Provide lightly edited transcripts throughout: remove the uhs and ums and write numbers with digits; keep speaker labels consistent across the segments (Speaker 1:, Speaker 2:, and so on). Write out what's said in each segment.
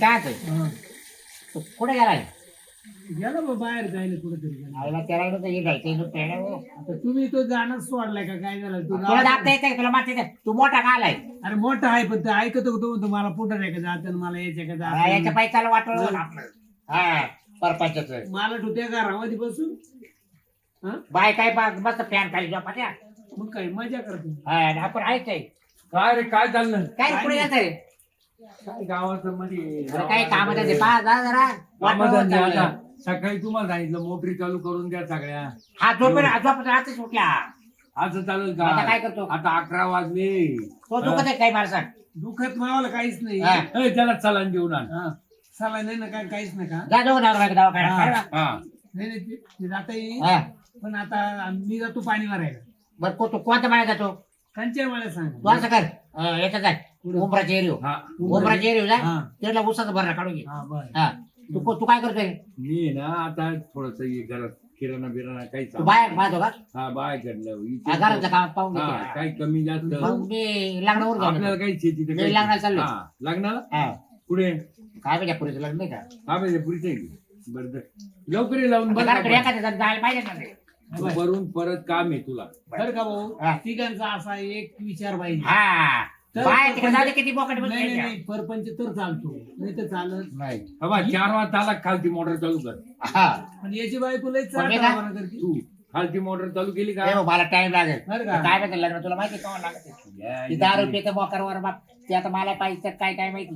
Speaker 1: काय होतंय? तू कुठे गेलाय?
Speaker 2: गेला बा बाहेर जायला कुठेतरी गेला.
Speaker 1: आईला त्याला नव्हतं हे घ्यायचं, हे पेढं.
Speaker 2: आता तुम्ही तो जाणच सोडलाय का काय झालं तू
Speaker 1: तुला दाबता येते तुला माहिती आहे? तू मोठा का आलाय?
Speaker 2: अरे मोठा आहे पण ते ऐकत होतो तुम्हाला पुढे आहे का जातं मला यायचं का
Speaker 1: हा, याच्या
Speaker 2: जात
Speaker 1: पैशाला वाटलं आपलं. हा परपंचाचं.
Speaker 2: मला ठुत्या घरामध्ये बसून हा
Speaker 1: बाय काय मस्त फॅन खाली झोपा त्या.
Speaker 2: मग काय मजा करतो.
Speaker 1: हा, आपण आहेच आहे.
Speaker 3: काय रे काय चाललं?
Speaker 1: काय पुढे येत आहे?
Speaker 3: काय गावाचं मध्ये
Speaker 1: काही काम ते पहा जा जरा.
Speaker 3: कामधंदे आता सकाळी तुम्हाला सांगितलं मोटरी चालू करून द्या सगळ्या.
Speaker 1: हा झोप राहते सुटल्या.
Speaker 3: असं चालेल
Speaker 1: आता काय
Speaker 3: का?
Speaker 1: करतो?
Speaker 3: आता 11 वाजले.
Speaker 1: तो दुखत आहे काय मला सांग.
Speaker 2: दुखत मावाला काहीच नाही
Speaker 1: हा.
Speaker 3: ए, त्याला चलन देऊन आण.
Speaker 2: हा चला नाही ना काय काहीच नाही का
Speaker 1: जा जाऊन दवाखान्यात.
Speaker 3: हा
Speaker 2: नाही नाही ते जाता येईल
Speaker 1: हा.
Speaker 2: पण आता मी जातो पाणी मारायला
Speaker 1: बरं तू कोणत्या माळ्यात जातो?
Speaker 2: कंच्या मला सांग
Speaker 1: तू असं कर याच्यात जाय उमराच्या एरियो.
Speaker 3: हा
Speaker 1: उमराच्या एरियो जा
Speaker 2: हा.
Speaker 1: त्याला उसाचं भरणं काढून घे.
Speaker 2: हा बर
Speaker 1: हा तू काय करतोय?
Speaker 3: मी ना आता थोडस घरात किराणा बिराणा काही
Speaker 1: तू बाहेर पाहतो का?
Speaker 3: हा बाय कडलं
Speaker 1: घरातलं काम पाहून घेते.
Speaker 3: काही कमी जास्त
Speaker 1: मग मी लग्नावर
Speaker 3: आपल्याला
Speaker 1: जाऊन
Speaker 3: काही शेती तर
Speaker 1: मी
Speaker 3: काही-
Speaker 1: लग्नाला चाललोय.
Speaker 3: हा, लग्नाला
Speaker 1: हा
Speaker 3: पुढे
Speaker 1: काय म्हणजे पुरीचं लग्न नाही का?
Speaker 3: हा म्हणजे पुढचे बरं लवकर ये लावून बरं
Speaker 1: घराकडे
Speaker 3: का
Speaker 1: एखाद्या जण जायला पाहिजे ना ते.
Speaker 3: पण. वरून परत काम आहे तुला.
Speaker 2: बर का भाऊ
Speaker 1: हा.
Speaker 2: तिघांचा असा एक विचार पाहिजे
Speaker 1: हा
Speaker 2: तर
Speaker 1: बाहेर तिकडे जाऊ दे
Speaker 2: परपंच-
Speaker 1: किती बोकट
Speaker 2: नाही नाही
Speaker 1: बसले.
Speaker 2: नाही परपंच तर चालतो नाही तर चालत
Speaker 1: नाही
Speaker 3: बाबा 4 वाजता आला खालती मोटर चालू कर.
Speaker 1: हा
Speaker 2: पण याची बायको लय
Speaker 1: पण मी
Speaker 2: चाट
Speaker 1: का?
Speaker 2: करते
Speaker 3: तू खालती मोटर चालू केली का?
Speaker 1: ए हो, मला टाइम लागेल.
Speaker 2: बरं का?
Speaker 1: काय माहिती लग्न तुला माहिती कोण लागत
Speaker 3: या,
Speaker 1: ती 10 रुपये तर बोकरवर बाप ते आता मला पाहिजे तर काय काय माहिती.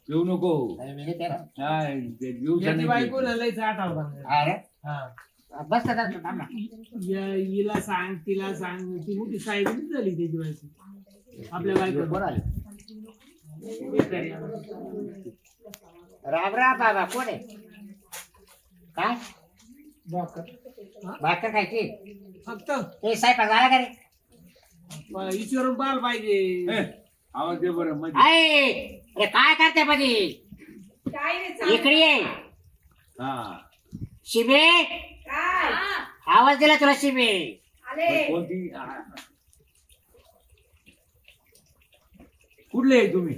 Speaker 3: येऊ नको.
Speaker 1: अरे मी घेते ना.
Speaker 3: काय ते दिवसा
Speaker 2: याची
Speaker 3: नाही
Speaker 2: बायको
Speaker 3: केली.
Speaker 2: लय चाट
Speaker 1: अरे
Speaker 2: हा
Speaker 1: बस तर थांब ना.
Speaker 2: हिला सांग तिला सांग ती मोठी साहेब झाली त्याची बायको आपल्या बायको
Speaker 1: बरं आले. राम राम बाबा कोण आहे? काय भाकर खायची?
Speaker 2: फक्त
Speaker 1: ए साहेब झाला का रे?
Speaker 2: विचारून पाहायला पाहिजे
Speaker 3: ए, आवाज दे बरं मध्ये.
Speaker 1: आहे अरे काय करते मध्ये इकडे ये.
Speaker 3: हा
Speaker 1: शिबे आवाज दिला तुला शिबे.
Speaker 3: कोणती कुठले आहे तुम्ही?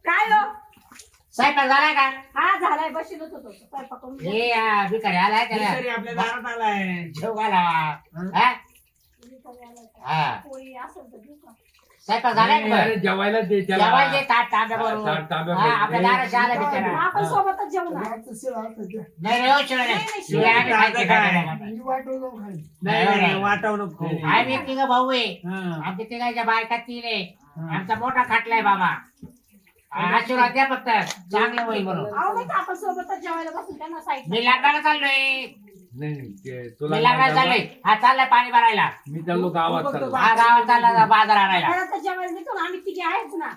Speaker 4: काय हो?
Speaker 1: साहेब झाला का?
Speaker 4: हा झालाय बशीलच होतो स्वयंपाक करून.
Speaker 1: हे भिकारी आलाय त्याला
Speaker 2: तरी आपल्या दारात आलाय
Speaker 1: जेव घालावा. हा? हा.
Speaker 4: पोळी असेल तर घेऊ का?
Speaker 1: साहेब झालाय
Speaker 3: नाही,
Speaker 1: का?
Speaker 3: अरे जेवायला दे त्याला.
Speaker 1: जेवायला दे ताट
Speaker 3: हा, ताट
Speaker 1: तांब्याबरोबर.
Speaker 3: तांब्याबरोबर.
Speaker 1: हा, आपल्या दाराशी आला बिचारा.
Speaker 4: आपण सोबतच जेवू ना.
Speaker 1: नाही रे, हो, शिवाय नाही.
Speaker 4: नाही,
Speaker 1: शिवाय आम्ही खायचे काय नाही.
Speaker 2: नाही नाही वाटाव नको
Speaker 1: आम्ही तिघं भाऊ आहे.
Speaker 2: हा.
Speaker 1: आमच्या तिघांच्या बायका 3 आहे. आमचा मोठा खाटलाय बाबा. आशीर्वाद द्या फक्त चांगलं होईल म्हणून.
Speaker 4: अहो नाही का आपण सोबतच जेवायला बसून त्यांना साईड
Speaker 1: मी लग्नाला चाललोय.
Speaker 3: नाही नाही, ते तुला
Speaker 1: मी लग्नाला चाललोय. हा चाललाय पाणी भरायला.
Speaker 3: मी चाललो गावात चाललो.
Speaker 1: हा गावात चालला बाजार आणायला.
Speaker 4: घरात जेवायला देतो ना आम्ही तिघे आहेच ना.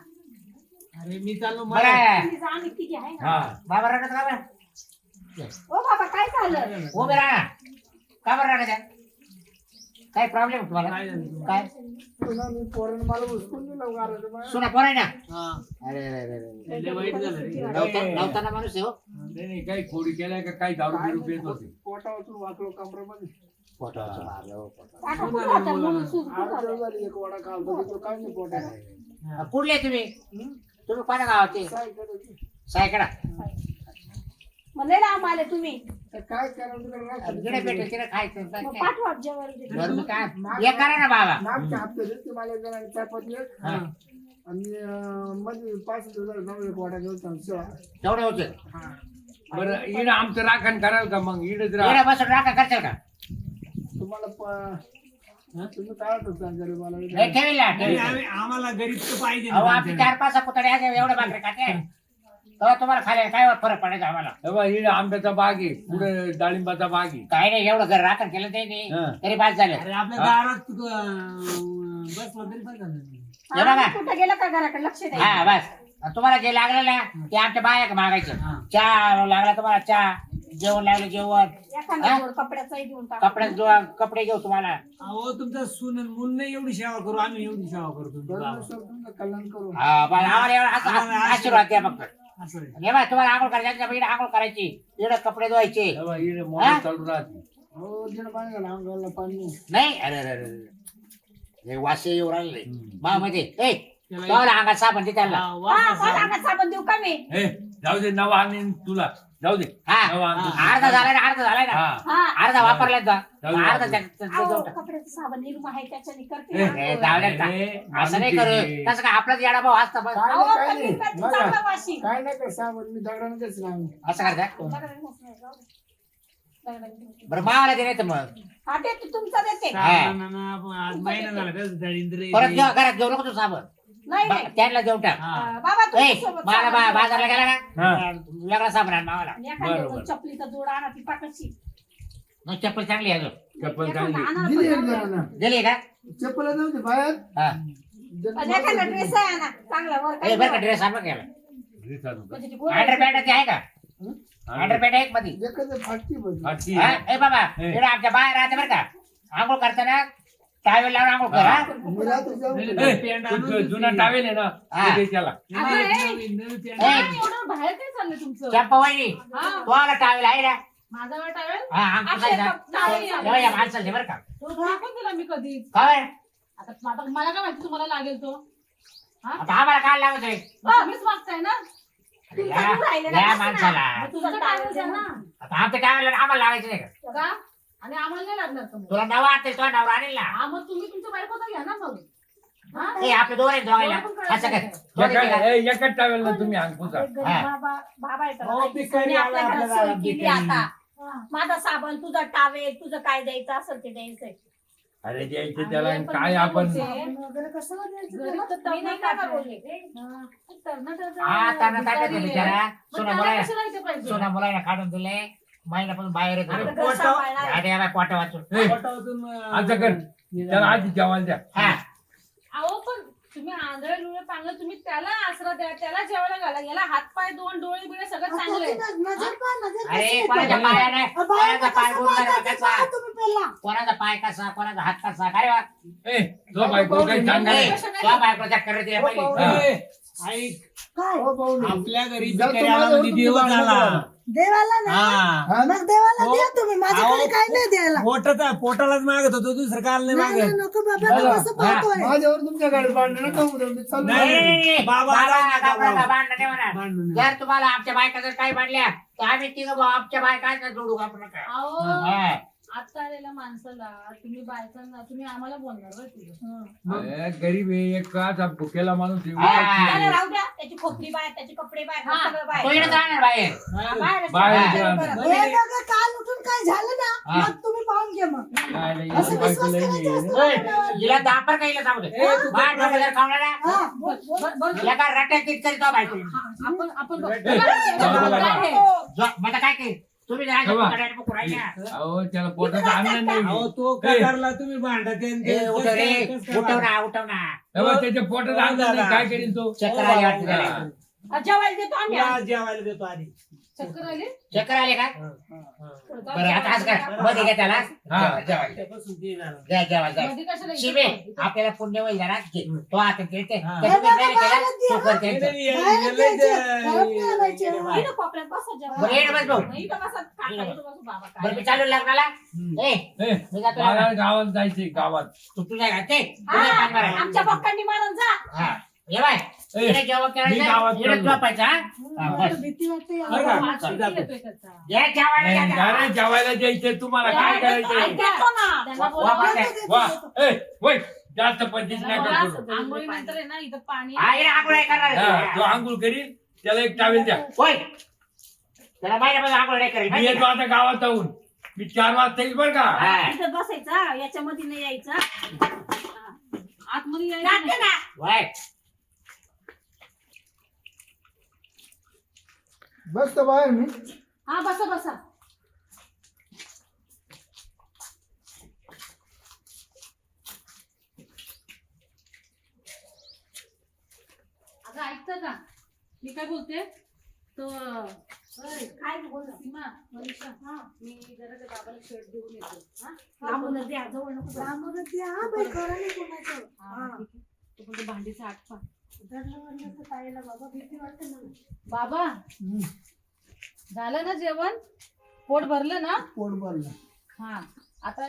Speaker 2: अरे मी चाललो मला
Speaker 1: बरं
Speaker 4: तुम्ही जा, आम्ही तिघे आहे ना.
Speaker 3: हा
Speaker 1: बाबा रडत का बरं?
Speaker 4: ओ बाबा काय झालं?
Speaker 1: उभे राहा. का बरं रडत आहे? काय प्रॉब्लेम तुम्हाला?
Speaker 2: काय झालं?
Speaker 1: काय सुना पोर आहे ना?
Speaker 2: हा.
Speaker 1: अरे अरे अरे अरे.
Speaker 2: लय वाईट झालं रे.
Speaker 1: नवताना माणूस आहे हो.
Speaker 3: नाही नाही काही खोडी केल्या का काही दारू बिरू पित होते.
Speaker 1: पोटावरचं मारलं हो, पोटावर.
Speaker 4: काका कुठं होता? म्हणून सूज कुठं होता?
Speaker 1: कुठले तुम्ही? तुम्ही कोणा गावाचे? सायकडा.
Speaker 4: मग लय लांब आले तुम्ही.
Speaker 1: गिडे पेटे तिकडे खायचं.
Speaker 4: मग पाठवा जेवायला देतो.
Speaker 1: बरं, मी काय हे करा ना बाबा. हा. तेवढे होते.
Speaker 3: बरं इकडे आमचं राखण कराल का मग इकडेच
Speaker 1: इकडे
Speaker 3: राहा.
Speaker 1: बसून राखा करशाल का? नाही, ठेवील ना, ठेवील.
Speaker 2: आम्हाला गरीब तर पाहिजे
Speaker 1: अहो
Speaker 2: ना
Speaker 1: आमचे 4-5 कुतडे आहे एवढे भाकरी खाते. तेव्हा तुम्हाला खायला काय फरक पडायचा आम्हाला?
Speaker 3: तेव्हा इकडे आंब्याचा बाग आहे पुढे डाळिंबाचा बाग आहे.
Speaker 1: काही नाही एवढं घर राखण केलं ते नाही.
Speaker 3: हा.
Speaker 1: तरी बाद झालं.
Speaker 2: अरे आपल्या दारात बस तरी पण झालं.
Speaker 1: हे बघा.
Speaker 4: आम्ही कुठं गेलं का घराकडे लक्ष
Speaker 1: हा
Speaker 4: द्या.
Speaker 1: बस. तुम्हाला जे लागलं ना ते आमच्या बाया मागायचं.
Speaker 2: हा.
Speaker 1: चहा लागला तुम्हाला चहा, जेवण लागलं जेवण,
Speaker 4: एखादा जोड कपड्याचाही देऊन टाका.
Speaker 1: कपडे घेऊ तुम्हाला.
Speaker 2: अहो तुमचा सून मुल नाही एवढी सेवा करू आम्ही एवढी सेवा करू तुमच्या गावात.
Speaker 1: हा बस, आम्हाला एवढा आशीर्वाद द्या फक्त.
Speaker 2: असं आहे.
Speaker 1: हे बघ तुम्हाला आंघोळ करायची इकडे आंघोळ करायची, इकडे कपडे धुवायचे.
Speaker 3: तेव्हा इकडे
Speaker 1: हा?
Speaker 3: मोटर चालू राहते.
Speaker 1: नाही अरे अरे अरे हे वासे येऊ राहिले
Speaker 3: हम्म.
Speaker 1: मा मध्ये ए तो अंगात साबण दे त्याला.
Speaker 4: माझ्या अंगात साबण देऊ का मी?
Speaker 3: ए जाऊ दे नवा आणीन तुला जाऊ दे
Speaker 1: हा
Speaker 3: नवा आणतो.
Speaker 1: अर्धा झालाय ना अर्धा झालाय ना
Speaker 3: हा
Speaker 4: हा.
Speaker 1: अर्धा वापरलाय जा
Speaker 3: जाऊ दे,
Speaker 1: अर्धा
Speaker 3: जाऊ दे.
Speaker 4: अहो, कपड्याचं साबण निर्मा आहे त्याच्याने करते
Speaker 3: ए,
Speaker 4: ना.
Speaker 1: ए, जाऊ दे ना.
Speaker 3: ए,
Speaker 1: असं नाही
Speaker 3: आणून
Speaker 1: करू
Speaker 3: दे.
Speaker 1: तसं काय आपलाच येडा भाऊ असता बस
Speaker 4: अहो,
Speaker 5: काय
Speaker 4: पण
Speaker 5: नाही.
Speaker 4: निर्म्याचं
Speaker 5: बघा.
Speaker 4: चांगलं वाशी.
Speaker 5: काय नाही का साबण मी दगडानं तेच लावून
Speaker 1: असं करता
Speaker 4: दगडाने
Speaker 1: बरं मावाला दे नाही तर मग
Speaker 4: हा देते तुमचा देते.
Speaker 2: आज महिना झाला कसं दळींद्र
Speaker 1: परत जेव्हा घरात घेऊ नको तू साबण
Speaker 4: नाही नाही
Speaker 1: त्यांना देऊन टाक
Speaker 4: बाबा
Speaker 1: ए,
Speaker 4: तुमच्यासोबत
Speaker 1: मला
Speaker 4: साबण
Speaker 1: बाजारला गेला
Speaker 3: हा.
Speaker 1: ना लगडा साबण आण मावाला
Speaker 4: आणि एखाद्या
Speaker 3: बरोबर.
Speaker 4: चपलीचा जोड आणा ती पाकची.
Speaker 1: मग चप्पल चांगली आहे अजून
Speaker 3: चप्पल
Speaker 4: एखादा
Speaker 3: चांगली
Speaker 4: आणा
Speaker 5: दिली एक
Speaker 4: पण
Speaker 5: जणांना.
Speaker 1: दिली का
Speaker 5: चप्पल नव्हती बाहेर
Speaker 1: हा
Speaker 4: आणि एखादा ड्रेस आहे आणा चांगला वर
Speaker 1: ए,
Speaker 4: काही
Speaker 1: बरं का ड्रेस आपण घ्यायला
Speaker 3: ड्रेस आणू का?
Speaker 4: म्हणजे ती गोल
Speaker 1: अंडर पॅन्ट आहे का अंडर पॅन्ट आहे मध्ये
Speaker 5: एखादं फाटकी बघ
Speaker 3: फाटकी
Speaker 1: हा?
Speaker 3: आहे.
Speaker 1: ए बाबा
Speaker 3: ए.
Speaker 1: इकडे आमच्या बाहेर राहते बरं का आंघोळ करताना टावेल लावून आंघोळ कर हा?
Speaker 5: मी रात्री जाऊन
Speaker 3: ए, तू जुना टावेल आहे ना
Speaker 1: हा.
Speaker 3: ते दे त्याला
Speaker 2: नवीन
Speaker 1: ए,
Speaker 6: एवढं बाहेर काय चाललंय तुमचं
Speaker 1: चंपा वहिनी
Speaker 6: हा
Speaker 1: तुम्हाला टावेल आहे ना
Speaker 6: माझा वेळ टावेल
Speaker 1: हा आमचं
Speaker 4: आपल्या
Speaker 1: काय
Speaker 4: टावेल
Speaker 1: ना? तेव्हा या माणसाला दे बरं का
Speaker 6: तो टाकून दिला मी कधी
Speaker 1: काय
Speaker 6: आता मला काय माहिती तुम्हाला लागेल तो
Speaker 1: आता आम्हाला काय लागत आहे
Speaker 6: तुम्हीच मागताय ना
Speaker 4: तुमचा दूर राहिलेला
Speaker 1: या
Speaker 4: नसणार.
Speaker 1: माणसाला
Speaker 4: मग तुझं
Speaker 6: तुमचं
Speaker 4: टावेल
Speaker 6: टावेल
Speaker 4: द्या
Speaker 6: द्या
Speaker 4: ना.
Speaker 6: ना
Speaker 1: आता आमच्या टावेल आम्हाला लावायचं नाही का
Speaker 6: का आणि आम्हाला नाही लागणार का मग?
Speaker 1: तुला नवा आणते तो नवरा आणेल ना
Speaker 6: हा मग तुम्ही तुमच्या बायकोचा घ्या ना मग हा?
Speaker 1: ए आपले दोन आहेत दोघायला
Speaker 6: दोघं पण कळत
Speaker 1: असं काय
Speaker 6: नाही.
Speaker 1: दोघे
Speaker 3: एका-
Speaker 1: तिघं.
Speaker 3: ए, एकच टावेल ना तुम्ही अंगपुसा
Speaker 4: एक गरीब
Speaker 1: हा.
Speaker 4: बाबा आहे तर
Speaker 2: हो,
Speaker 4: काही
Speaker 2: भिकारी
Speaker 4: दिवसांनी
Speaker 2: आला
Speaker 4: आपल्या घरात
Speaker 2: आपल्या
Speaker 4: सोय
Speaker 2: घरात
Speaker 4: केली
Speaker 2: भिकारी.
Speaker 4: आता.
Speaker 6: हा.
Speaker 4: माझा साबण तुझा टावेल तुझं काय द्यायचं असेल ते द्यायचंय.
Speaker 3: अरे द्यायचे त्याला
Speaker 6: आणि पण
Speaker 3: काय
Speaker 6: मी
Speaker 3: आपण
Speaker 6: बोलते,
Speaker 4: वगैरे कसं द्यायचं
Speaker 6: गरीब
Speaker 4: त्याला?
Speaker 6: तर
Speaker 4: मी नाही
Speaker 6: तरुणाला
Speaker 4: काय
Speaker 6: बोलले.
Speaker 4: बोलले.
Speaker 6: हा. तरुणाचं
Speaker 1: हा त्यांना
Speaker 6: भिकारी
Speaker 1: ताटायचं
Speaker 6: आहे.
Speaker 1: बिचारा
Speaker 6: मग
Speaker 1: सोना
Speaker 6: त्याला
Speaker 1: मुलाला
Speaker 6: कशाला इथे पाहिजे?
Speaker 1: सोना मुलाला काढून दिले महिन्यापासून बाहेर येतो
Speaker 4: आपलं घर
Speaker 2: पोटा-
Speaker 4: सांभाळणार.
Speaker 1: अरे बाबा पोटा वाचून
Speaker 3: ए,
Speaker 2: पोटावरून,
Speaker 3: असं कर त्याला आधी जेवायला द्या
Speaker 1: हा
Speaker 6: अहो पण तुम्ही आंधळे लुळे पांगळे तुम्ही त्याला आसरा द्या त्याला जेवायला घाला याला हातपाय दोन डोळे बिळे सगळं चांगले
Speaker 1: अरे कोणाच्या पायाने कोणाचा पाय गुंडाळला कसा कोणाचा पाय कसा कोणाचा हात कसा काय वा
Speaker 3: ए तो बायको काही सांगा
Speaker 1: ए,
Speaker 3: नाही.
Speaker 1: तो बायको चक्कर दिली
Speaker 5: हो,
Speaker 1: पहिली
Speaker 5: पाहू.
Speaker 2: ए, ऐक
Speaker 5: हो पाहुणे.
Speaker 2: आपल्या घरी
Speaker 5: जातो
Speaker 2: भिकारी
Speaker 5: माझ्यावर
Speaker 2: आला म्हणजे
Speaker 5: तुमचं
Speaker 2: देव
Speaker 5: भांडण
Speaker 2: झाला
Speaker 5: करा.
Speaker 7: देवाला ना
Speaker 2: हा
Speaker 7: मग देवाला
Speaker 2: हो.
Speaker 7: द्या तुम्ही माझ्याकडे
Speaker 2: अहो,
Speaker 7: काय नाही द्यायला
Speaker 2: पोटालाच मागत होतो दुसरं काल नाही
Speaker 7: नाही, नाही,
Speaker 2: मागत
Speaker 7: नको बाबा
Speaker 5: बघा.
Speaker 7: तू कसं पाहतोय
Speaker 5: माझ्यावर तुमच्या गाडी भांडण नका होऊ द्या. मी चाललो
Speaker 2: नाही,
Speaker 5: घरी.
Speaker 1: नाही,
Speaker 2: बाबा,
Speaker 1: बाबा,
Speaker 2: बाबा,
Speaker 1: घाबरा
Speaker 2: बाबा.
Speaker 1: नका, भांडणं नाही म्हणा.
Speaker 2: भांडणं नाही.
Speaker 1: जर तुम्हाला आमच्या बायका जर काही म्हणल्या तर आम्ही तिघं भाऊ आमच्या बायका जोडू आपण नका
Speaker 6: अहो
Speaker 1: हा.
Speaker 6: आता आलेल्या माणसाला तुम्ही बायकांना तुम्ही आम्हाला बोलणार बरं तुझं
Speaker 3: ए, गरीब आहे एक का भुकेला माणूस आहे.
Speaker 1: हा.
Speaker 4: त्याला राहू द्या त्याची खोपडी बाहेर त्याचे कपडे बाहेर
Speaker 6: हा.
Speaker 4: सगळं
Speaker 1: तो
Speaker 4: बाहेर
Speaker 1: इकडे जाणार बाहेर
Speaker 4: बाहेर
Speaker 3: बाहेर
Speaker 1: हा.
Speaker 3: जाणार.
Speaker 7: हे बघा काल उठून काय झालं ना
Speaker 1: हा.
Speaker 7: मग तुम्ही पाहून घ्या मग
Speaker 3: काय नाही,
Speaker 7: असं
Speaker 3: बायको
Speaker 7: विश्वास
Speaker 3: लई
Speaker 7: करायचा
Speaker 3: आहे.
Speaker 7: असतो
Speaker 1: ओय,
Speaker 7: कोणावर.
Speaker 1: हिला दापर काही सांगू दे
Speaker 2: ए, तू
Speaker 1: बाहेर डोकं जर खावणार ना,
Speaker 7: हा, बोल, बोल.
Speaker 6: बरं
Speaker 1: हिला काय रट्ट्यात तीच करीत बायको
Speaker 6: आपण आपण बघ.
Speaker 3: ए,
Speaker 6: काय आहे?
Speaker 1: मग काय काय तुम्ही जरा
Speaker 3: बाबा.
Speaker 1: कडायला बघू राहिल्या.
Speaker 3: अहो त्याला पोटाचं अन्न
Speaker 2: अहो
Speaker 3: नाही
Speaker 2: तो ककारला तुम्ही भांडत
Speaker 1: ए, उठव रे उठव ना उठव ना
Speaker 3: तेव्हा त्याच्या पोटाचं अन्न नाही काय करीन तो
Speaker 1: चक्कर आली वाटतं त्याला.
Speaker 4: जेवायला देतो आम्ही
Speaker 2: जेवायला देतो आधी
Speaker 6: चक्कर आली
Speaker 1: चक्कर आले का बरं आता आज काय मध्ये घ्या त्याला
Speaker 3: हा.
Speaker 1: जेवायला
Speaker 2: त्यापासून ते झालं.
Speaker 1: घ्या जेवायला
Speaker 6: मध्ये कशाला इथे
Speaker 1: शिबे
Speaker 6: इथे-
Speaker 1: आपल्याला पुण्य होईल जरा घे. तो आता खेळते
Speaker 2: हा.
Speaker 1: त्याचं
Speaker 7: हे बघा,
Speaker 1: नाही केलं,
Speaker 7: बाहेरच
Speaker 1: तो
Speaker 7: दे,
Speaker 1: करते
Speaker 2: नाही,
Speaker 1: यांचं.
Speaker 2: नाही, हे-
Speaker 7: बाहेर
Speaker 2: हे लय
Speaker 7: द्यायचे,
Speaker 2: जे-
Speaker 7: घरात नाही आणायचे.
Speaker 2: हे-
Speaker 4: इथं कोपऱ्यात बसा जेवायला.
Speaker 1: बरं येणं बस भाऊ
Speaker 4: इथं बसा काका, इथं बसा बाबा
Speaker 1: बरं
Speaker 4: काय.
Speaker 1: मी चालू लग्नाला ए
Speaker 3: ए,
Speaker 1: मी जातो
Speaker 3: मला
Speaker 1: लग्नाला.
Speaker 3: गावात जायचंय गावात
Speaker 1: तू तुझ्या घरचे
Speaker 4: हा,
Speaker 1: तुझ्या पाच बारा.
Speaker 4: आमच्या पक्कांनी म्हणून जा
Speaker 1: हा ये बाय
Speaker 3: ए,
Speaker 1: इकडे जेवण
Speaker 3: मी गावात
Speaker 1: करायचं इकडे
Speaker 3: चाललो.
Speaker 1: झोपायचं हा? हा
Speaker 7: मला
Speaker 1: बस
Speaker 7: भीती वाटते
Speaker 2: बरं का?
Speaker 6: वास किती येतोय त्याचा.
Speaker 1: ये जेवायला
Speaker 3: नाही,
Speaker 1: घ्या.
Speaker 3: नाही, जेवायला द्यायचंय तुम्हाला काय करायचंय
Speaker 4: देतो ना
Speaker 6: त्यांना
Speaker 1: वा, वा,
Speaker 6: बोलावं.
Speaker 3: वा ए वय जास्त पंचवीस
Speaker 6: त्यांना
Speaker 3: नका
Speaker 6: बोलावं.
Speaker 3: करू
Speaker 6: आंघोळीनंतर आहे ना इथं पाणी
Speaker 1: हा ये आंघोळ करणार
Speaker 3: हा,
Speaker 1: आहे.
Speaker 3: तो आंघोळ करीन त्याला एक टावेल द्या
Speaker 1: होय त्याला महिन्यापासून आंघोळ नाही करेल
Speaker 3: मी
Speaker 1: माहिती
Speaker 3: येतो
Speaker 1: का?
Speaker 3: आता गावात जाऊन मी 4 वाजता येईल बरं का
Speaker 1: हा.
Speaker 4: इथं बसायचं याच्यामध्ये नाही यायचं
Speaker 6: आतमध्ये यायचं
Speaker 4: जाते
Speaker 6: नाही.
Speaker 4: ना
Speaker 1: होय
Speaker 5: बस तर बाहेर मी
Speaker 6: हा बसा बसा अगं ऐकतं का मी काय बोलते तो
Speaker 4: काय बोल ना.
Speaker 6: सीमा मनीषा हा मी जरा त्या बाबाला शर्ट देऊन येतो हा
Speaker 4: लांबूनच द्या जवळ नको जाऊ.
Speaker 7: लांबूनच द्या, हा बाई, खरं नाही कोणाचं.
Speaker 6: हा, ठीक आहे. तो पण ते भांडीचा आटपा
Speaker 7: दरवाजाचं ताईला बाबा भीती वाटते मला.
Speaker 6: बाबा झालं ना जेवण पोट भरलं ना
Speaker 5: पोट भरलं
Speaker 6: हा आता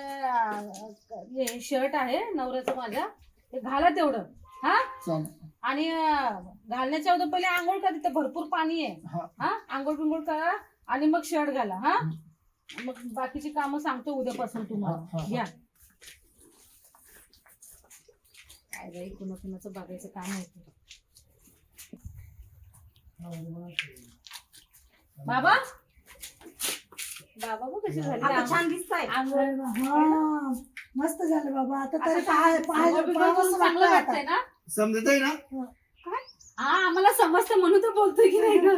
Speaker 6: हे शर्ट आहे नवऱ्याचं माझ्या ते घाला तेवढं हा
Speaker 5: चालेल.
Speaker 6: आणि घालण्याच्या अगोदर पहिले आंघोळ करा, तिथे भरपूर पाणी आहे.
Speaker 5: हा.
Speaker 6: हा आंघोळ बिंघोळ करा आणि मग शर्ट घाला. हा मग बाकीची कामं सांगतो उद्यापासून
Speaker 5: हा,
Speaker 6: तुम्हाला.
Speaker 5: हा.
Speaker 6: घ्या. काय बाई कुणाचं बघायचं काम होतं. बाबा बाबा बघ कशी झाली.
Speaker 4: आता छान दिसताय.
Speaker 6: आंघोळ
Speaker 7: हा मस्त झालं बाबा. आता तरी
Speaker 6: आंघोळ बिंघोळ करून चांगलं वाटतंय ना.
Speaker 5: समजत आहे ना?
Speaker 6: हा आम्हाला समजतं म्हणून तर बोलतोय की नाही ग.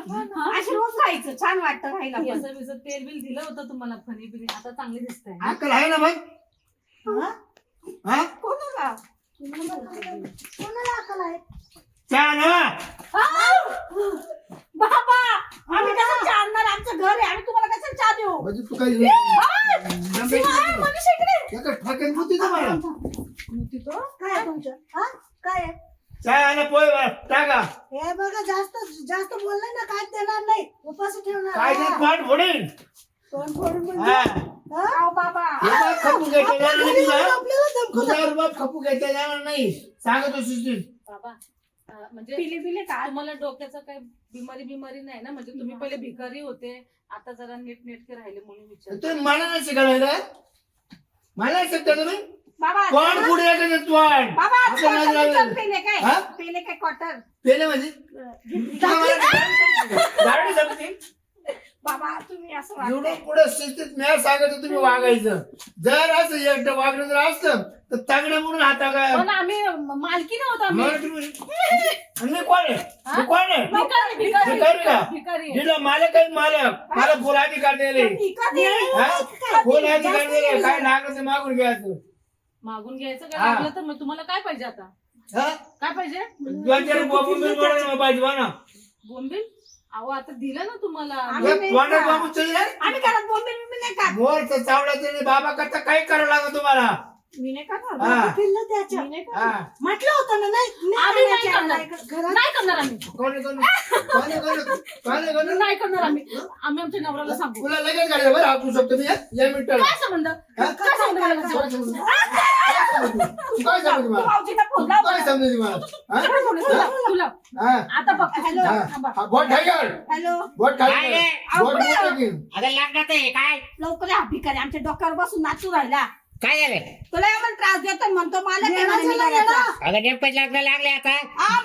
Speaker 4: अशी रोज राहायचं छान वाटतं राहायला.
Speaker 6: केसं बिसं तेल बिल दिलं होतं तुम्हाला फणी बिनी, आता चांगली दिसतंय.
Speaker 5: अक्कल आहे ना बाई? हा?
Speaker 4: कोणाला?
Speaker 7: कोणाला अक्कल आहे?
Speaker 5: चहा ना?
Speaker 4: बाबा आम्ही कसं चहा आणणार? आमचं घर आहे, आम्ही तुम्हाला कसं चहा देऊ?
Speaker 5: म्हणजे तू काही
Speaker 4: मनुष्य इकडे.
Speaker 5: ठाकन होती ना मला.
Speaker 7: काय आहे तुमचं? हा काय आहे?
Speaker 5: चहा ना पोहे टाका.
Speaker 7: हे बघा जास्त जास्त बोलले ना काय देणार नाही, उपास ठेवणार.
Speaker 5: काय ते पाठ फोडेल.
Speaker 7: तोंड फोडून
Speaker 5: हा.
Speaker 7: म्हणजे हा?
Speaker 4: अहो बाबा
Speaker 5: हे बाप खपू घ्यायचं जाणार नाही तुला.
Speaker 7: आपल्याला धमकवलं.
Speaker 5: तुझ्यावर बाप खपू घ्यायचं जाणार नाही. सांगत होतीस.
Speaker 6: बाबा म्हणजे
Speaker 4: पिले बिले का?
Speaker 6: तुम्हाला डोक्याचं काही बिमारी नाही ना? म्हणजे तुम्ही पहिले भिकारी होते, आता जरा नीटनेटके राहिले म्हणून विचार.
Speaker 5: तुम्ही मला नाही शिकायला मला नाही शिकता तुम्ही.
Speaker 4: बाबा
Speaker 5: कोण पुढे येतं तू आण.
Speaker 4: बाबा
Speaker 5: आपल्या
Speaker 4: कॉटन
Speaker 5: नादी
Speaker 4: विचार
Speaker 5: लागले.
Speaker 4: पेले काय?
Speaker 5: हा?
Speaker 4: पेले काय कॉटन?
Speaker 5: पेले म्हणजे झाडे जमतील.
Speaker 4: बाबा तुम्ही असं
Speaker 5: एवढं
Speaker 4: वाटतंय.
Speaker 5: पुढे शिस्तीत मी सांगायचं तुम्ही वागायचं. जर असं एकटं वागणं जर असतं तर तागड्या म्हणून हाता काय
Speaker 6: पण आम्ही मालकी नव्हतो आम्ही.
Speaker 5: मग तुम्ही मी कोण आहे? मी कोण आहे?
Speaker 6: भिकारी
Speaker 5: भिकारी का?
Speaker 6: भिकारी आहे.
Speaker 5: जिला मालक आहे मालक. मला फुल अधिकार दिले.
Speaker 4: कधी?
Speaker 5: फुल अधिकार दिले. काय लागायचं मागून घ्यायचं.
Speaker 6: मागून घ्यायचं
Speaker 5: हा.
Speaker 6: काय लागलं तर मग तुम्हाला काय पाहिजे आता?
Speaker 5: हा?
Speaker 6: काय पाहिजे?
Speaker 5: दोन चार बाबू मी बोलायला पाहिजे बा ना.
Speaker 6: बोंबील? अहो आता दिलं ना तुम्हाला.
Speaker 4: आम्ही नाही
Speaker 5: तोंडात
Speaker 4: का?
Speaker 5: बाबू चले.
Speaker 4: आम्ही घरात बोंबील बिंबील नाही का?
Speaker 5: मोरचं चावड्याचं नाही बाबा करता काही करावं लागत तुम्हाला.
Speaker 4: मी नाही का खात.
Speaker 5: हा.
Speaker 7: पिल्लं त्याच्या
Speaker 4: मी नाही का?
Speaker 5: हा.
Speaker 7: म्हटलं होतं ना नाही
Speaker 6: आम्ही नाही
Speaker 7: करायचं.
Speaker 6: करणार.
Speaker 7: घरात
Speaker 6: नाही करणार आम्ही.
Speaker 5: कोणी
Speaker 6: नाही करणार आम्ही. आम्ही आमच्या नवऱ्याला सांगू.
Speaker 5: तुला लगेच गाडी बरं हातू शकतो मी या मिनिटाला.
Speaker 6: काय संबंध? काय संबंध मला त्याचा?
Speaker 5: काय समजते मला?
Speaker 4: भाऊजीला फोन लाव.
Speaker 5: काय समजते मला? हा?
Speaker 6: तुला
Speaker 5: हा.
Speaker 6: आता बघ.
Speaker 4: हॅलो
Speaker 5: हा.
Speaker 4: थांबा.
Speaker 5: हा, बोट खाली घाल.
Speaker 4: हॅलो
Speaker 5: बोट खाली
Speaker 1: काय
Speaker 5: घाल.
Speaker 1: रे?
Speaker 5: बोट मोठं घे.
Speaker 1: अगं लागणार आहे काय?
Speaker 4: लवकर या भिकारी आमच्या डोक्यावर बसून नाचू राहिला.
Speaker 1: काय झालं?
Speaker 4: तुला एवढा त्रास देतो म्हणतो मला काय
Speaker 7: येडा
Speaker 4: म्हणे मी
Speaker 7: झाला,
Speaker 4: करायचा.
Speaker 7: येडा.
Speaker 1: अगं नेमकं लग्न लागले आता.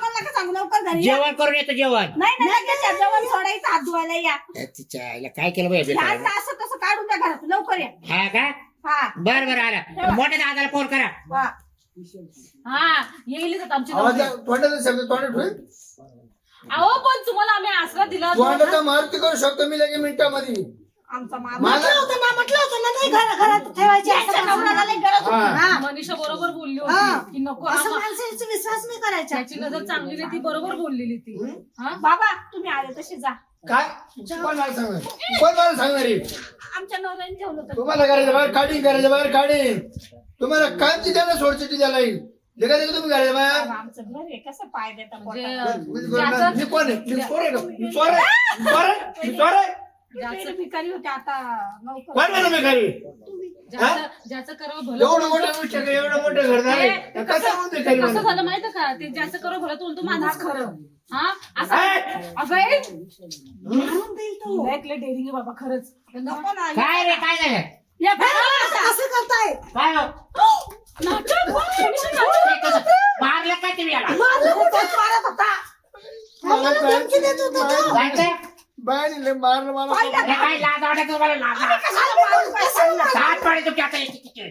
Speaker 4: मला का सांगू लवकर घरी या.
Speaker 1: जेवण करून येतो जेवण.
Speaker 4: नाही लगेच जेवण सोडायचं हात धुवायला या.
Speaker 1: तिच्या आईला काय केलं बाई
Speaker 4: लहान
Speaker 1: बेकारानं?
Speaker 4: असं तसं काढून द्या घरात लवकर या.
Speaker 1: हा का?
Speaker 4: हा
Speaker 1: बरं आला. मोठ्या दादाला फोन करा.
Speaker 4: वा.
Speaker 6: हा येईलच आता आमची
Speaker 5: आवाज
Speaker 6: नवरी.
Speaker 5: तोंडाचा शब्द तोंडात ठेव.
Speaker 6: अहो पण तुम्हाला आम्ही आसरा दिला.
Speaker 5: तोंडाचा मारुती करू शकतो मी लगे मिनिटामध्ये.
Speaker 4: आमचा
Speaker 5: मला-
Speaker 7: म्हटलं होतं ना नाही घरात ठेवायची असं
Speaker 4: नवऱ्याला लई गरज होती.
Speaker 5: हा.
Speaker 7: हा.
Speaker 6: मनीषा बरोबर बोलली
Speaker 7: हा.
Speaker 6: होती की नको
Speaker 7: असं
Speaker 6: हा,
Speaker 7: माणसाचा विश्वास नाही करायचा.
Speaker 6: त्याची नजर चांगली नाही ती बरोबर बोललेली ती. हा
Speaker 4: बाबा तुम्ही आले तसे जा.
Speaker 5: काय कोण मला सांगणार? कोण मला सांगणार आहे?
Speaker 4: आमच्या नवऱ्याने ठेवलं होतं.
Speaker 5: तुम्हाला करायचं बाहेर काढीन करायचं बाहेर काढीन. तुम्हाला कामची द्यायला सोडचिट्टी द्यायला येईल. देखा तुम्ही करायचं बाहेर.
Speaker 4: आमचं घर आहे कसं पाय देता
Speaker 6: म्हणजे
Speaker 4: पोटाला.
Speaker 5: मी कोण आहे? मी चोर आहे का? मी चोर आहे? मी चोर आहे? मी चोर आहे?
Speaker 4: तुम्ही भिकारी होते आता नोकर.
Speaker 5: कोण मला भिकारी?
Speaker 6: ज्याचं करावं भलं
Speaker 5: एवढं मोठं गोष्ट आहे, एवढं मोठं घर झालंय.
Speaker 6: ते
Speaker 5: कसं म्हणून भिकारी
Speaker 6: कसं
Speaker 5: मला?
Speaker 6: झालं माहितीये का? ते ज्याचं करो भलं तो म्हणतो माझंच खरं. हा असं
Speaker 5: ए!
Speaker 6: अगं ए,
Speaker 7: मारून देईल तो.
Speaker 6: लय डेअरिंग आहे बाबा खरंच.
Speaker 4: नको ना.
Speaker 1: काय रे काय झालं?
Speaker 6: या बाबा,
Speaker 7: असं करताय.
Speaker 1: काय हो?
Speaker 6: नाटक, मनीषा
Speaker 1: ते
Speaker 6: नाटक.
Speaker 1: कसं? मारलं काय तुम्ही याला?
Speaker 4: मारत होता.
Speaker 5: मला
Speaker 7: धमकी देत होता तो.
Speaker 1: जायचं?
Speaker 5: बाहेर लय मारलं मला.
Speaker 1: अरे काय लाज वाटत तुम्हाला? लाज वाटत?
Speaker 4: कशाला मारून काय सांगला?
Speaker 1: सात पडे तुमच्या आता याची तिची.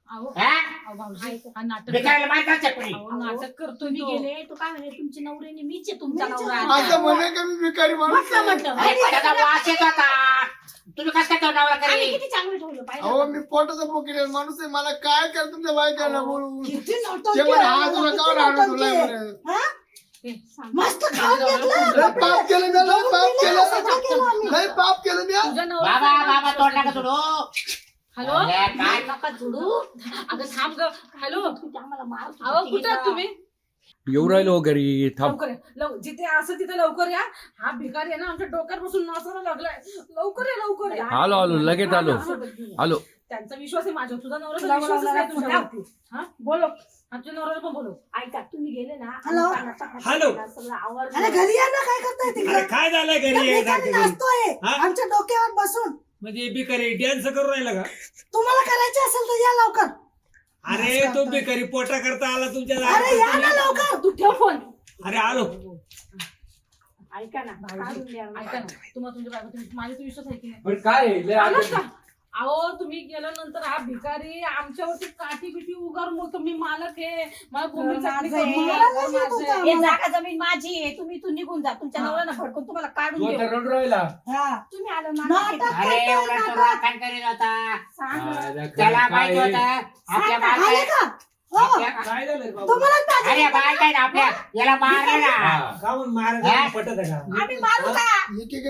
Speaker 6: अहो,
Speaker 1: हा?
Speaker 6: अहो, भाऊजी, हा नाटक
Speaker 1: भिकारीला मारतात का कोणी?
Speaker 6: अहो, नाटक करतोय
Speaker 4: तुम्ही
Speaker 6: तो.
Speaker 4: गेले तू काय म्हणे तुमची नवऱ्याने मीच आहे तुमचा
Speaker 7: मीच
Speaker 4: नवरा.
Speaker 7: आहे.
Speaker 5: असं म्हणे का मी भिकारी माणूस आहे?
Speaker 1: अरे त्याचा वास येत होता. तुम्ही कसं काय तोंडावर
Speaker 4: आम्ही
Speaker 1: करी?
Speaker 4: किती चांगलं ठेवलं पाहिजे.
Speaker 5: अहो मी पोटाचा पोकिरे माणूस आहे. मला काय कर तुमच्या बायकांना बोलून.
Speaker 7: किती
Speaker 5: ते
Speaker 7: नौटंकी
Speaker 5: म्हणे
Speaker 7: आहे,
Speaker 5: हा तुला
Speaker 7: किती
Speaker 5: का राहणं
Speaker 7: नौटंकी
Speaker 5: तुला
Speaker 7: आहे.
Speaker 5: म्हणे.
Speaker 7: हा?
Speaker 6: ए,
Speaker 7: मस्त खाऊन घेतलं.
Speaker 5: लय पाप केलं मी, लय पाप
Speaker 7: सगळं केलं आम्ही.
Speaker 5: केलं. लय पाप केलं मी.
Speaker 6: तुझ्या नवऱ्याचं
Speaker 1: बाबा
Speaker 6: नाव
Speaker 1: बाबा
Speaker 6: काय?
Speaker 1: तोंड नका सोडू.
Speaker 6: हॅलो
Speaker 1: अरे, काय
Speaker 4: नका जोडू.
Speaker 6: अगं थांब ग. हॅलो
Speaker 4: तुम्ही आम्हाला मारत
Speaker 6: अहो
Speaker 4: होते
Speaker 6: कुठे आहात
Speaker 4: ना.
Speaker 6: तुम्ही?
Speaker 3: येऊ राहिलो घरी थांब.
Speaker 6: लवकर या. जिथे असं तिथे लवकर या. हा भिकारी आहे ना आमच्या डोक्यावर बसून नाचायला लागलाय. लवकर या लवकर या.
Speaker 3: आलो आलो लगेच आलो आलो.
Speaker 6: त्यांचा विश्वास आहे माझ्यावर. तुझा नवरा
Speaker 4: लावा,
Speaker 6: विश्वासच
Speaker 4: लावा,
Speaker 6: नाही तुझ्यावरती. हा बोलो आमच्या नवऱ्याला पण बोलव.
Speaker 4: ऐका तुम्ही गेले ना
Speaker 7: हॅलो?
Speaker 4: आम्ही पाण्याचा हात
Speaker 2: हॅलो?
Speaker 4: केला, सगळं आवरलं.
Speaker 7: अरे घरी या ना, काय करताय
Speaker 2: अरे
Speaker 7: तिकडे?
Speaker 2: काय झालंय घरी
Speaker 7: भिकारी
Speaker 2: यायसारखं?
Speaker 7: नाचतोय
Speaker 2: हा?
Speaker 7: आमच्या डोक्यावर बसून.
Speaker 2: म्हणजे बिकारी डान्स करू राहिला का?
Speaker 7: तुम्हाला करायचे असेल तर या लवकर.
Speaker 2: अरे तो बिकारी पोटा करता आला तुमच्या
Speaker 7: अरे या ना
Speaker 2: दारात.
Speaker 7: लवकर.
Speaker 4: तू ठेव फोन.
Speaker 2: अरे आलो.
Speaker 4: ऐका ना काढून द्या.
Speaker 6: ऐका ना, तुम्हाला तुमच्या बायको माझ्या तर विश्वास आहे की नाही?
Speaker 3: पण काय आहे? लय
Speaker 6: आलात
Speaker 3: आलं.
Speaker 6: का? अहो तुम्ही गेल्यानंतर हा भिकारी आमच्यावरती काठी बिटी उगारून बोलतो मी मालक आहे, मला भूमी चटणी
Speaker 7: माझं
Speaker 6: करून
Speaker 7: आहे.
Speaker 6: द्या,
Speaker 7: मला
Speaker 6: घर
Speaker 7: नाही
Speaker 6: माझं
Speaker 7: येत
Speaker 6: आहे.
Speaker 7: होतं.
Speaker 4: हे जागा जमीन माझी आहे, तुम्ही इथून निघून जा. तुमच्या नवऱ्याला भडकून तुम्हाला काढून
Speaker 3: तो
Speaker 4: देऊ.
Speaker 3: तर रडू राहिला.
Speaker 7: हा.
Speaker 4: तुम्ही आलो
Speaker 7: नाटक
Speaker 4: ना
Speaker 1: अरे
Speaker 7: करतोय,
Speaker 1: एवढा तो
Speaker 7: नाटक.
Speaker 1: राखण करीत होता.
Speaker 4: सांग.
Speaker 3: आला
Speaker 1: त्याला
Speaker 3: काय
Speaker 1: माहिती
Speaker 3: आहे?
Speaker 1: होतं आपल्या
Speaker 7: आले
Speaker 1: बायका
Speaker 7: का? हो.
Speaker 2: काय झालंय बाबा?
Speaker 7: तुम्हाला पाहिजे.
Speaker 1: अरे बायका आहे ना आपल्या याला मारलं ना.
Speaker 3: हा.
Speaker 2: का म्हणून महाराज पटत आहे का?
Speaker 4: आम्ही मारू का?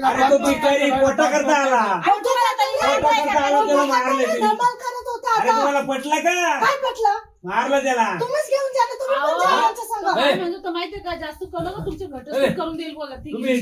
Speaker 2: अरे तो बिकारी पोटा करता आला.
Speaker 7: हो, तुम्हाला आता या
Speaker 2: पोटा करता आला त्याला मारलं तुम्ही.
Speaker 7: धमाल करत होता
Speaker 2: अरे
Speaker 7: आता.
Speaker 2: तुम्हाला पटलं का?
Speaker 7: काय पटलं?
Speaker 2: मारलं त्याला.
Speaker 7: तुम्हीच घेऊन जा ना, तुम्ही पण
Speaker 6: अहो.
Speaker 7: जा आमच्या संग.
Speaker 6: काय म्हणतो तो माहितीये का, जास्त कळलं का तुमचे घटस्फोट करून देईल बोला.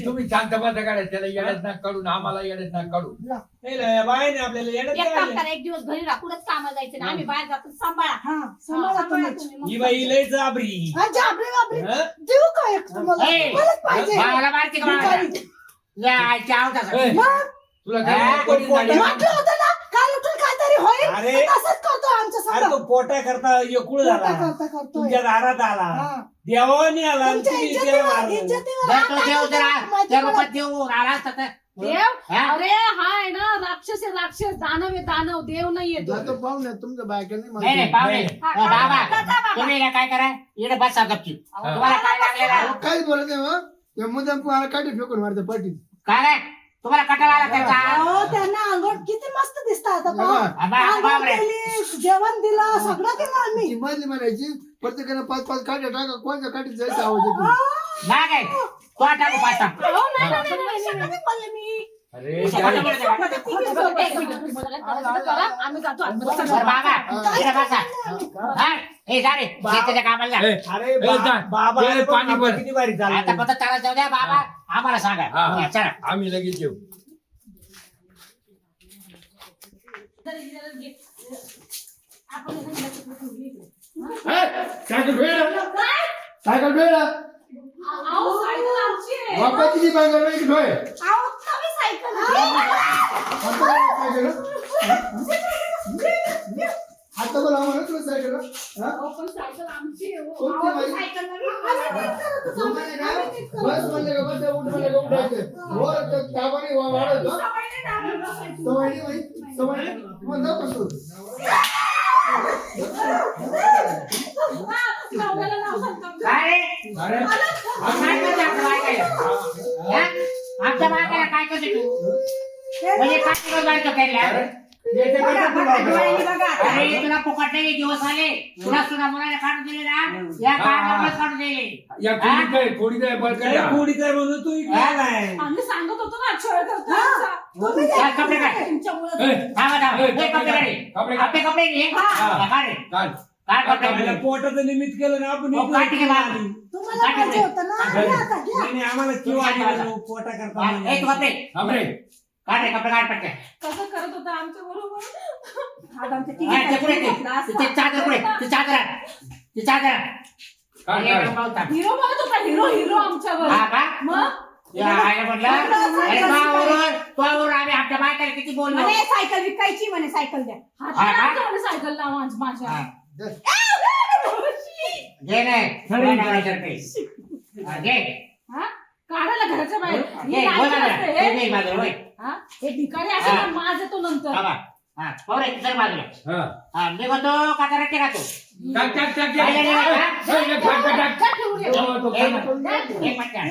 Speaker 3: तुम्ही शांत बसा काढा. त्याला येण्यात ना काढून आम्हाला येण्यात ना काढू.
Speaker 2: नाही रे, बाय नाही आपल्याला येण्यात
Speaker 4: एक
Speaker 2: काय
Speaker 4: काम
Speaker 2: आलं?
Speaker 4: करा, एक दिवस घरी राखूनच कामाला जायचे ना. आम्ही बाहेर जातो. सांभाळा.
Speaker 7: हा, सांभाळा
Speaker 4: सांभाळा
Speaker 7: तुम्हीच.
Speaker 4: तुम्ही मग.
Speaker 2: ही बाई लय जाबरी.
Speaker 7: हा, जाबरी बाबरी.
Speaker 2: हं?
Speaker 7: देऊ का एक तुम्हाला?
Speaker 1: ए,
Speaker 7: मलाच पाहिजे.
Speaker 1: भावाला मारते का भावाला?
Speaker 7: भिकारी.
Speaker 1: या आईच्या आवताचा.
Speaker 2: ए,
Speaker 7: मग
Speaker 3: तुला
Speaker 1: हा,
Speaker 3: काय
Speaker 2: तो
Speaker 3: कोणी
Speaker 2: पोटा-
Speaker 3: झाली?
Speaker 7: म्हटलं होतं ना, काल उठून काहीतरी होईल.
Speaker 2: अरे.
Speaker 7: तो तसंच करतो आमच्या
Speaker 2: अरे तो
Speaker 7: संग.
Speaker 2: पोटा करता एकूळ झाला.
Speaker 7: करतोय.
Speaker 2: तुमच्या दारात आला.
Speaker 7: हा.
Speaker 2: देवानी आला आणि
Speaker 7: तुमच्या
Speaker 2: तुम्ही त्याला
Speaker 7: इज्जतीवर
Speaker 2: मारलं.
Speaker 7: इज्जतीवर
Speaker 1: जर
Speaker 7: हात
Speaker 1: तो देव जर
Speaker 7: टाकला तर माहिती
Speaker 1: त्या
Speaker 7: पडेल.
Speaker 1: रूपात देव आला असता तर
Speaker 6: देव
Speaker 1: हा?
Speaker 6: अरे हा आहे ना राक्षस आहे राक्षस, दानव आहे दानव, देव नाहीये तो.
Speaker 5: जातो पाहुणे तुमच्या बायका
Speaker 1: नाही नाही पाहुणे
Speaker 2: नाही.
Speaker 1: ओ, बाबा तुम्ही ना काय करा इकडे बसा गपची तुम्हाला काय लागलेला
Speaker 5: काहीच बोलत नाही मग या मुद्दाम मला काठी फेकून मारते पाठीत.
Speaker 1: काय रे? तुम्हाला कटाळा आला त्याचा
Speaker 7: अहो, त्यांना अंघोळ किती मस्त दिसतात आता
Speaker 5: बघा.
Speaker 7: पहा.
Speaker 1: बाप
Speaker 7: अंघोळ
Speaker 1: रे.
Speaker 7: केली, जेवण दिलं, सगळं केलं आम्ही.
Speaker 5: ती मधली म्हणायची प्रत्येकाला 5-5 काठ्या टाका कोणत्या काठीत जायचं आवाज येतो.
Speaker 1: ना काय तो टाकू पाचा
Speaker 4: अहो, नाही, नाही, नाही, नाही, सगळं नाही बोलले मी.
Speaker 3: अरे
Speaker 1: खोटं
Speaker 3: काय-
Speaker 1: बोलते का?
Speaker 6: एक मिनिट, तुम्हाला काय करायचं ते करा, आम्ही जातो आतमध्ये.
Speaker 1: बरं बाबा इकडे बसा हा ए जा रे शेताच्या कामाला जा.
Speaker 3: ए,
Speaker 2: अरे
Speaker 3: ए, जा.
Speaker 2: बाबा
Speaker 3: ए, पाणी भर.
Speaker 2: किती भारी
Speaker 1: आता
Speaker 2: चाललं.
Speaker 1: फक्त त्याला जाऊ द्या बाबा आम्हाला सांगा
Speaker 3: हा, हा.
Speaker 1: या, चला
Speaker 3: आम्ही लगेच येऊ.
Speaker 6: आपण
Speaker 5: सायकल भेट सायकल भेट
Speaker 6: अहो, सायकल आमची आहे.
Speaker 5: वापरची बायका नाही ठोय
Speaker 4: अहो, नवी सायकल.
Speaker 5: आता बोला आम्हाला तुला सायकल हा?
Speaker 6: अहो, पण सायकल आमची आहे हो.
Speaker 5: कोणती बाई?
Speaker 4: सायकल नवी.
Speaker 5: तुम्हाला काय? बस म्हणले का बस उठ म्हणले का उठायचं वर तर ताबाने वाढत
Speaker 4: सवय नाही ना आम्हाला बसायची.
Speaker 5: सवय नाही बाई, सवय नाही मग जाऊ कसं
Speaker 6: नवऱ्याला नाव सांगतो.
Speaker 1: काय रे
Speaker 3: अरे
Speaker 1: काय करते आपल्या बायकाला? हा? आमच्या बायकाला काय करते तू म्हणजे काय दिवस बायका केल्या
Speaker 3: याच्याकडे तुला बघा.
Speaker 1: अरे तुला फुकटलेले दिवस आले तुला सुद्धा मुलाला काढून दिले ना या काढून काढून दिले
Speaker 3: या कोणी काय बळकट
Speaker 2: अरे
Speaker 3: आहे.
Speaker 2: कोणीच आहे म्हणून तू इकडे आलाय.
Speaker 6: आम्ही सांगत होतो ना छळ करतो आमचा.
Speaker 7: तुम्ही
Speaker 1: चल, कपडे काढ
Speaker 4: तुमच्यामुळे
Speaker 3: ए,
Speaker 1: थांबा थांबा
Speaker 3: ए,
Speaker 1: ए, कपडे काढ
Speaker 3: कपडे काढ.
Speaker 1: आपले कपडे घे
Speaker 3: हा.
Speaker 1: काढ रे.
Speaker 3: काढ.
Speaker 1: काढ कपडे
Speaker 2: आपल्याला
Speaker 1: घे.
Speaker 2: पोटाचं निमित्त केलं ना आपण
Speaker 1: हो, काठी घे बाबा.
Speaker 7: तुम्हाला पाहिजे होतं ना, घ्या आता, घ्या.
Speaker 2: नाही, नाही, आम्हाला किंवा पोटा करता
Speaker 1: ए, तू कपडे
Speaker 3: कपडे.
Speaker 1: काढ रे कपडे काढ पटकन
Speaker 6: कसं करत होता आमच्या बरोबर.
Speaker 4: आता आमच्या
Speaker 1: हा,
Speaker 4: तिघींना
Speaker 1: ते पुढे
Speaker 4: घेतला
Speaker 1: ते
Speaker 4: असता.
Speaker 1: ते चादर पुढे ते चादर ते चादर
Speaker 3: काढ,
Speaker 1: अरे,
Speaker 3: काढ.
Speaker 1: पाहू थांब.
Speaker 6: हिरो म्हणत होता हिरो हिरो आमच्यावर.
Speaker 1: हा का
Speaker 6: मग
Speaker 1: या आईला म्हटलं अरे तुझ्यावरून आम्ही आमच्या बायकाला किती बोललो
Speaker 4: म्हणे सायकल विकायची म्हणे सायकल द्या.
Speaker 1: हा का?
Speaker 6: सायकल लावा
Speaker 1: हा.
Speaker 6: माझ्या.
Speaker 1: घे नाही घे
Speaker 6: हा? काढायला घराच्या बाहेर.
Speaker 1: घे
Speaker 6: ही
Speaker 1: होय
Speaker 6: लायकी
Speaker 1: बाबा.
Speaker 6: असते,
Speaker 1: हे
Speaker 6: हे.
Speaker 1: घे बाजूला, होय.
Speaker 6: हा? हे भिकारी असेल ना, माज येतो नंतर.
Speaker 1: बाबा. हा, पाहू रे, चल बाजूला.
Speaker 3: हा.
Speaker 1: हा, निघतो का तर रट्टे खातो?
Speaker 3: टाक, टाक, टाक,
Speaker 1: काय
Speaker 3: टाक.
Speaker 1: झालं, हा?
Speaker 3: ए, ए, टाक, टाक, टाक.
Speaker 6: जा ठेवून ये.
Speaker 3: हो, तो
Speaker 1: एक
Speaker 3: खाना.
Speaker 1: पटकन.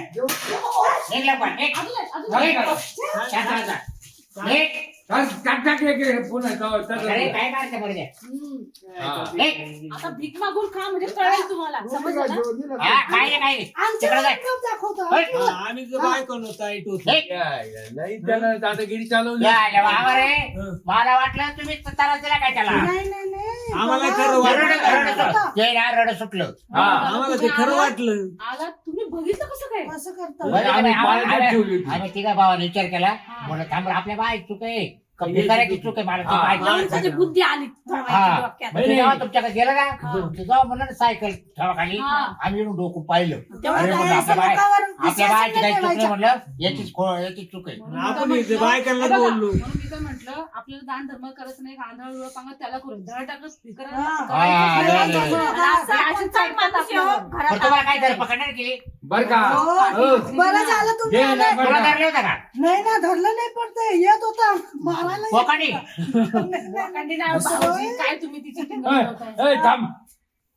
Speaker 1: एक लवकर, एक.
Speaker 6: अजून एक, अजून एक.
Speaker 1: एक. चल, चल, चल. एक.
Speaker 3: टाक, टाक, टाक, एक, एक. पुन्हा तो- तो-
Speaker 1: अरे, काय काढते बरं ते?
Speaker 6: हम्म.
Speaker 3: हा.
Speaker 1: एक.
Speaker 6: आता भीक मागून खा म्हणजे कळेल तुम्हाला. समजलं ना?
Speaker 1: हा, काय नाही, काय नाही.
Speaker 7: आमच्या
Speaker 1: तिकडं जाय.
Speaker 7: बायका दाखवतो.
Speaker 1: होय.
Speaker 2: आम्ही जर बायको नव्हता इटून
Speaker 1: एक.
Speaker 3: या, या. नाही त्यानं दादागिरी चालवली.
Speaker 1: या, या, बाबा रे. मला वाटलं तुम्ही त्रास दिला काय त्याला
Speaker 7: नाही नाही नाही
Speaker 2: आम्हाला
Speaker 7: बाबा,
Speaker 2: खरं वाटलं.
Speaker 1: रडत सुटलं. ते ना रडत सुटलं.
Speaker 3: हा.
Speaker 2: आम्हाला ते खरं वाटलं.
Speaker 6: आला तुम्ही बघितलं कसं काय?
Speaker 7: असं करतो
Speaker 1: बरं,
Speaker 3: आम्ही
Speaker 1: आम्ही-
Speaker 3: पाण्यात ठेवली होती.
Speaker 1: आम्ही तिघा भावाने विचार केला म्हणून थांब आपल्या बाय चुक आहे भिकाऱ्याची चूक आहे मला ते
Speaker 3: हा.
Speaker 1: माहिती
Speaker 4: म्हणून
Speaker 1: आहे.
Speaker 4: त्याची बुद्धी आली ठरवायची
Speaker 1: हा.
Speaker 4: डोक्यात.
Speaker 1: म्हणजे जेव्हा तुमच्याकडे गेलं ना तेव्हा म्हणलं ना सायकल ठेवा खाली
Speaker 6: हा.
Speaker 1: आम्ही येऊन डोकून पाहिलं
Speaker 7: तेव्हा
Speaker 1: अरे म्हणलं
Speaker 7: जायचं
Speaker 1: आपल्या
Speaker 7: लोकांवर
Speaker 1: आपल्या
Speaker 7: विश्वास
Speaker 1: बायची काही
Speaker 7: नाही
Speaker 1: चूक नाही
Speaker 7: ठेवायचा.
Speaker 1: म्हणलं याचीच चूक आहे
Speaker 6: म्हणून मी
Speaker 2: आपण
Speaker 6: काय
Speaker 2: इथे
Speaker 6: म्हटलं,
Speaker 2: बायकांना
Speaker 6: बघा,
Speaker 2: बोललो.
Speaker 6: म्हणून मी काय म्हटलं आपल्याला दान धर्म करायचं नाही आंधळा डोळा पांगा त्याला करू धड टाकलं भिकाऱ्याला
Speaker 7: हा.
Speaker 1: हा,
Speaker 6: करायचंच नाही.
Speaker 1: नाही,
Speaker 4: आणि असं
Speaker 6: अशी
Speaker 4: कोणताही
Speaker 6: चालतात
Speaker 4: माणूस आहे हो,
Speaker 6: आपल्याला.
Speaker 4: घरात
Speaker 1: बरं तुम्हाला काय जर पकडणार केली
Speaker 3: बर का
Speaker 7: हो.
Speaker 3: हो.
Speaker 7: बरं झालं तुम्ही
Speaker 3: घे
Speaker 7: आले.
Speaker 3: ना, बरं
Speaker 1: तुला
Speaker 3: का?
Speaker 1: धरलं होतं का
Speaker 7: नाही ना धरलं नाही पण ते येत होता मारायला येत
Speaker 1: कोकणी
Speaker 7: होता.
Speaker 6: कंटिन्यू भाऊजी, काय तुम्ही तिची
Speaker 3: ए, थांब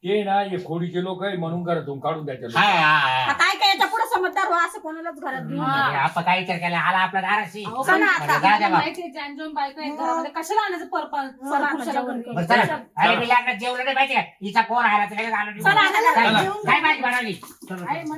Speaker 3: ते ना हे खोडीचे लोक आहे म्हणून घरातून काढून द्यायचे
Speaker 1: हा, हा, हा.
Speaker 4: आता काय याच्या पुढे समजदार व्हा असं कोणालाच घरात घेऊन
Speaker 6: हा.
Speaker 4: जा.
Speaker 1: अरे, आपण काय विचार केला आला आपला दाराशी
Speaker 6: अहो,
Speaker 4: चला
Speaker 6: पण
Speaker 4: आता.
Speaker 1: जा द्या बा.
Speaker 6: माहितीये ज्यांजोन बायका आहेत घरामध्ये कशाला आणायचं
Speaker 4: चला, जेवण करू.
Speaker 1: बरं, चला. अरे मी लग्नात जेवलं नाही माहिती का हिचा फोन आला तर लगेच आलो
Speaker 4: चला,
Speaker 1: निघून.
Speaker 4: चला,
Speaker 1: चला.
Speaker 4: जेवून
Speaker 1: काय माहिती बनवली
Speaker 6: आहे, मग